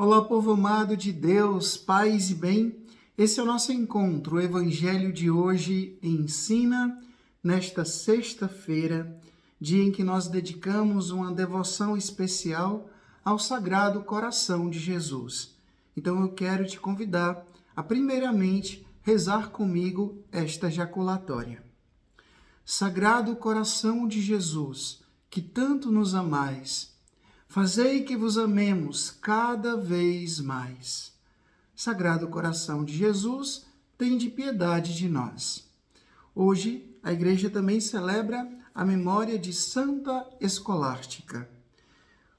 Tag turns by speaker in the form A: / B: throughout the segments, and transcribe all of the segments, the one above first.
A: Olá, povo amado de Deus, paz e bem. Esse é o nosso encontro. O Evangelho de hoje ensina nesta sexta-feira, dia em que nós dedicamos uma devoção especial ao Sagrado Coração de Jesus. Então eu quero te convidar a primeiramente rezar comigo esta jaculatória. Sagrado Coração de Jesus, que tanto nos amais, fazei que vos amemos cada vez mais. Sagrado Coração de Jesus, tende piedade de nós. Hoje, a Igreja também celebra a memória de Santa Escolástica.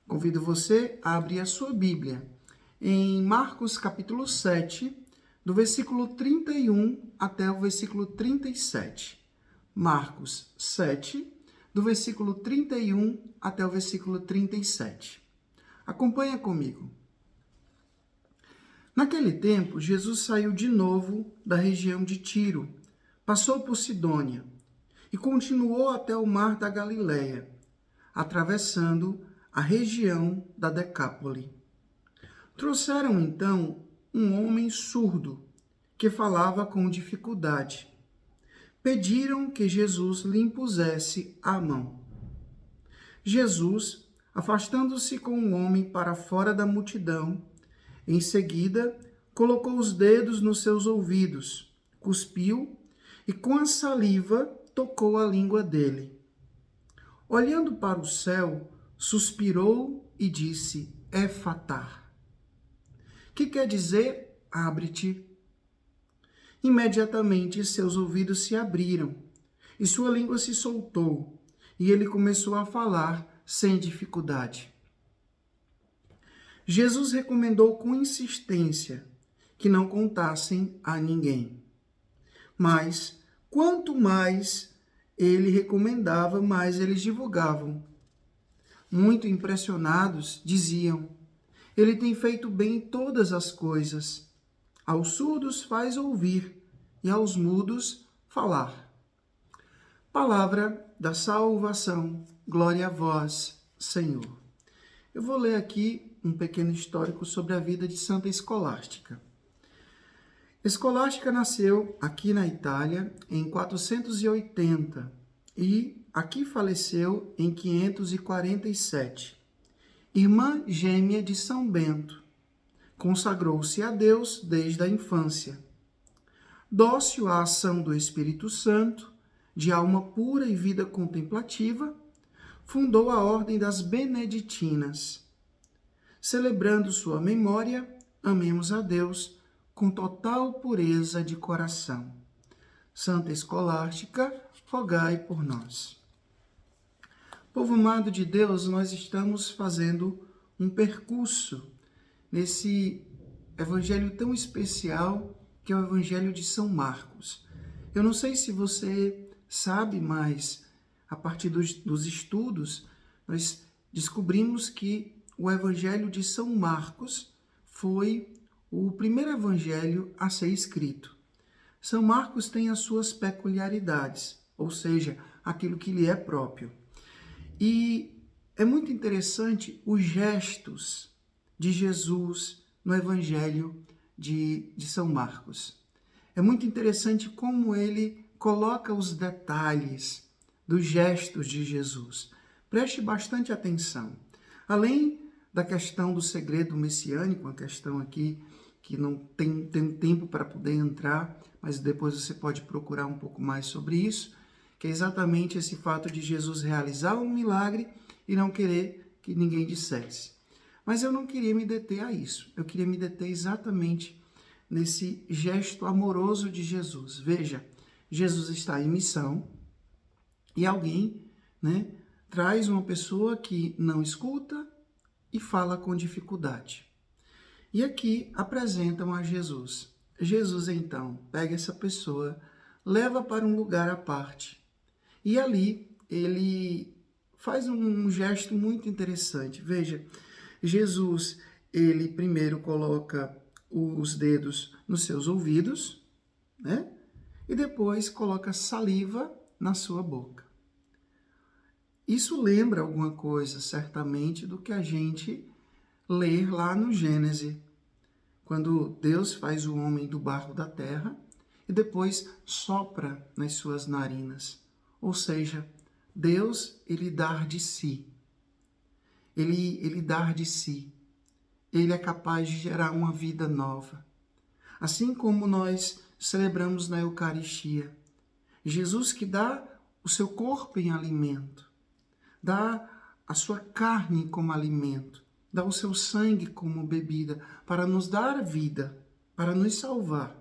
A: Convido você a abrir a sua Bíblia em Marcos capítulo 7, do versículo 31 até o versículo 37. Marcos 7, do versículo 31 até o versículo 37. Acompanha comigo. Naquele tempo, Jesus saiu de novo da região de Tiro, passou por Sidônia e continuou até o mar da Galileia, atravessando a região da Decápole. Trouxeram então um homem surdo que falava com dificuldade. Pediram que Jesus lhe impusesse a mão. Jesus, afastando-se com o homem para fora da multidão, em seguida colocou os dedos nos seus ouvidos, cuspiu e com a saliva tocou a língua dele. Olhando para o céu, suspirou e disse: Éfatá, que quer dizer abre-te. Imediatamente seus ouvidos se abriram e sua língua se soltou, e ele começou a falar sem dificuldade. Jesus recomendou com insistência que não contassem a ninguém. Mas, quanto mais ele recomendava, mais eles divulgavam. Muito impressionados, diziam: Ele tem feito bem todas as coisas. Aos surdos faz ouvir e aos mudos falar. Palavra da salvação. Glória a vós, Senhor. Eu vou ler aqui um pequeno histórico sobre a vida de Santa Escolástica. Escolástica nasceu aqui na Itália em 480 e aqui faleceu em 547. Irmã gêmea de São Bento. Consagrou-se a Deus desde a infância. Dócil à ação do Espírito Santo, de alma pura e vida contemplativa, fundou a Ordem das Beneditinas. Celebrando sua memória, amemos a Deus com total pureza de coração. Santa Escolástica, rogai por nós. Povo amado de Deus, nós estamos fazendo um percurso nesse evangelho tão especial que é o Evangelho de São Marcos. Eu não sei se você sabe, mas a partir dos estudos, nós descobrimos que o Evangelho de São Marcos foi o primeiro evangelho a ser escrito. São Marcos tem as suas peculiaridades, ou seja, aquilo que lhe é próprio. E é muito interessante os gestos de Jesus no Evangelho de São Marcos. É muito interessante como ele coloca os detalhes dos gestos de Jesus. Preste bastante atenção. Além da questão do segredo messiânico, uma questão aqui que não tem tempo para poder entrar, mas depois você pode procurar um pouco mais sobre isso, que é exatamente esse fato de Jesus realizar um milagre e não querer que ninguém dissesse. Mas eu não queria me deter a isso. Eu queria me deter exatamente nesse gesto amoroso de Jesus. Veja, Jesus está em missão e alguém, traz uma pessoa que não escuta e fala com dificuldade. E aqui apresentam a Jesus. Jesus, então, pega essa pessoa, leva para um lugar à parte. E ali ele faz um gesto muito interessante. Veja, Jesus, ele primeiro coloca os dedos nos seus ouvidos, e depois coloca saliva na sua boca. Isso lembra alguma coisa, certamente, do que a gente ler lá no Gênesis, quando Deus faz o homem do barro da terra e depois sopra nas suas narinas. Ou seja, Deus, ele dá de si. Ele dá de si. Ele é capaz de gerar uma vida nova. Assim como nós celebramos na Eucaristia, Jesus que dá o seu corpo em alimento, dá a sua carne como alimento, dá o seu sangue como bebida, para nos dar vida, para nos salvar.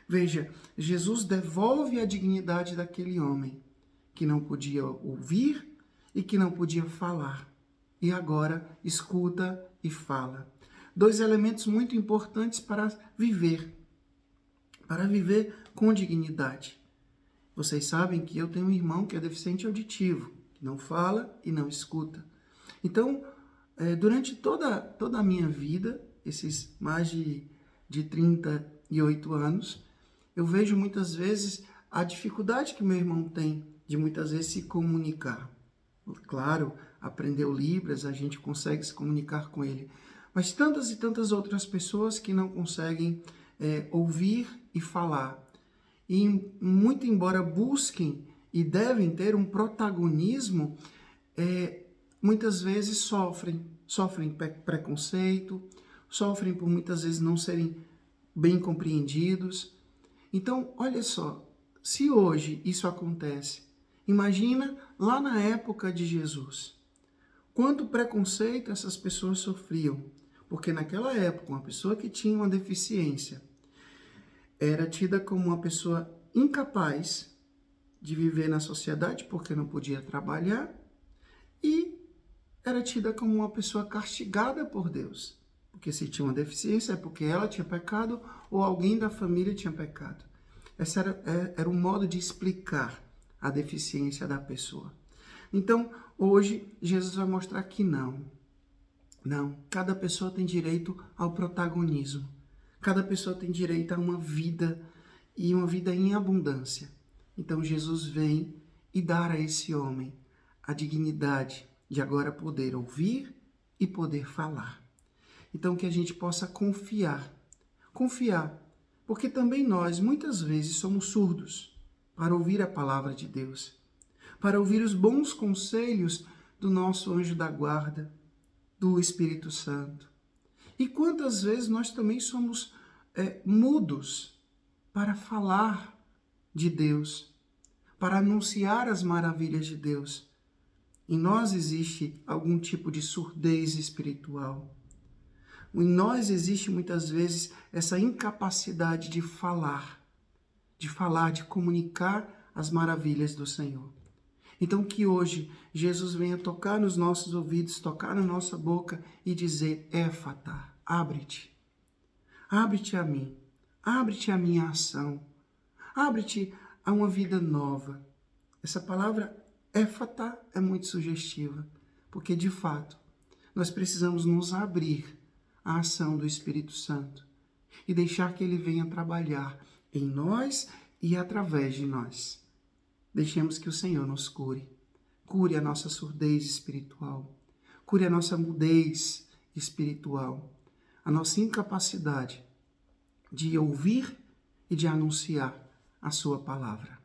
A: Veja, Jesus devolve a dignidade daquele homem que não podia ouvir e que não podia falar. E agora escuta e fala. Dois elementos muito importantes para viver com dignidade. Vocês sabem que eu tenho um irmão que é deficiente auditivo, que não fala e não escuta. Então, durante toda a minha vida, esses mais de 38 anos, eu vejo muitas vezes a dificuldade que meu irmão tem de muitas vezes se comunicar. Claro, aprendeu Libras, a gente consegue se comunicar com ele. Mas tantas e tantas outras pessoas que não conseguem ouvir e falar. E muito embora busquem e devem ter um protagonismo, muitas vezes sofrem preconceito, sofrem por muitas vezes não serem bem compreendidos. Então, olha só, se hoje isso acontece, imagina lá na época de Jesus. Quanto preconceito essas pessoas sofriam, porque naquela época uma pessoa que tinha uma deficiência era tida como uma pessoa incapaz de viver na sociedade porque não podia trabalhar e era tida como uma pessoa castigada por Deus. Porque se tinha uma deficiência é porque ela tinha pecado ou alguém da família tinha pecado. Esse era um modo de explicar a deficiência da pessoa. Então, hoje, Jesus vai mostrar que não. Não, cada pessoa tem direito ao protagonismo. Cada pessoa tem direito a uma vida e uma vida em abundância. Então, Jesus vem e dá a esse homem a dignidade de agora poder ouvir e poder falar. Então, que a gente possa confiar, porque também nós, muitas vezes, somos surdos para ouvir a palavra de Deus, para ouvir os bons conselhos do nosso anjo da guarda, do Espírito Santo. E quantas vezes nós também somos mudos para falar de Deus, para anunciar as maravilhas de Deus. Em nós existe algum tipo de surdez espiritual. Em nós existe muitas vezes essa incapacidade de falar, de comunicar as maravilhas do Senhor. Então que hoje Jesus venha tocar nos nossos ouvidos, tocar na nossa boca e dizer: Éfata, abre-te. Abre-te a mim, abre-te a minha ação, abre-te a uma vida nova. Essa palavra éfata é muito sugestiva, porque de fato nós precisamos nos abrir à ação do Espírito Santo e deixar que ele venha trabalhar em nós e através de nós. Deixemos que o Senhor nos cure. Cure a nossa surdez espiritual. Cure a nossa mudez espiritual. A nossa incapacidade de ouvir e de anunciar a sua palavra.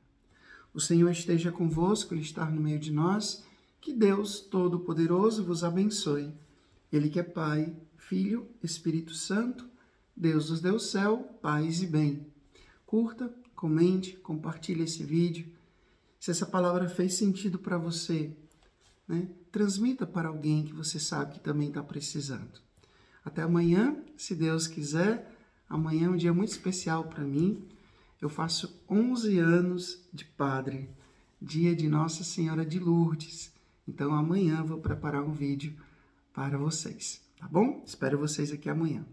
A: O Senhor esteja convosco, Ele está no meio de nós. Que Deus Todo-Poderoso vos abençoe. Ele que é Pai, Filho, Espírito Santo, Deus nos deu céu, paz e bem. Curta, comente, compartilhe esse vídeo. Se essa palavra fez sentido para você, transmita para alguém que você sabe que também está precisando. Até amanhã, se Deus quiser. Amanhã é um dia muito especial para mim. Eu faço 11 anos de padre, dia de Nossa Senhora de Lourdes. Então amanhã eu vou preparar um vídeo para vocês, tá bom? Espero vocês aqui amanhã.